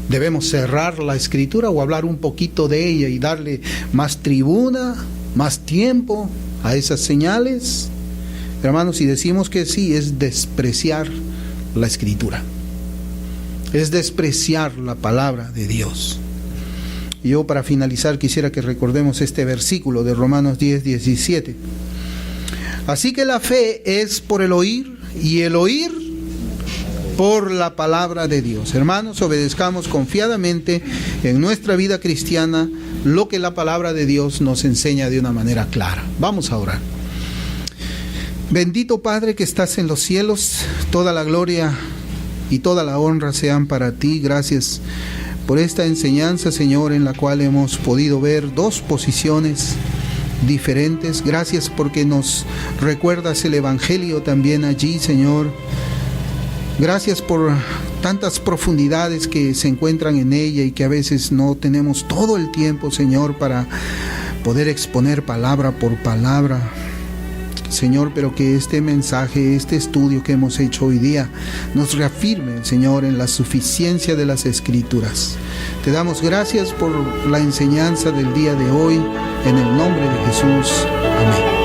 ¿Debemos cerrar la Escritura o hablar un poquito de ella y darle más tribuna, más tiempo a esas señales? Hermanos, si decimos que sí, es despreciar la Escritura, es despreciar la palabra de Dios. Y yo, para finalizar, quisiera que recordemos este versículo de Romanos 10:17. Así que la fe es por el oír, y el oír por la palabra de Dios. Hermanos, obedezcamos confiadamente en nuestra vida cristiana lo que la palabra de Dios nos enseña de una manera clara. Vamos a orar. Bendito Padre que estás en los cielos, toda la gloria y toda la honra sean para ti. Gracias por esta enseñanza, Señor, en la cual hemos podido ver dos posiciones diferentes. Gracias porque nos recuerdas el Evangelio también allí, Señor. Gracias por tantas profundidades que se encuentran en ella y que a veces no tenemos todo el tiempo, Señor, para poder exponer palabra por palabra, Señor, pero que este mensaje, este estudio que hemos hecho hoy día nos reafirme, Señor, en la suficiencia de las Escrituras. Te damos gracias por la enseñanza del día de hoy, en el nombre de Jesús. Amén.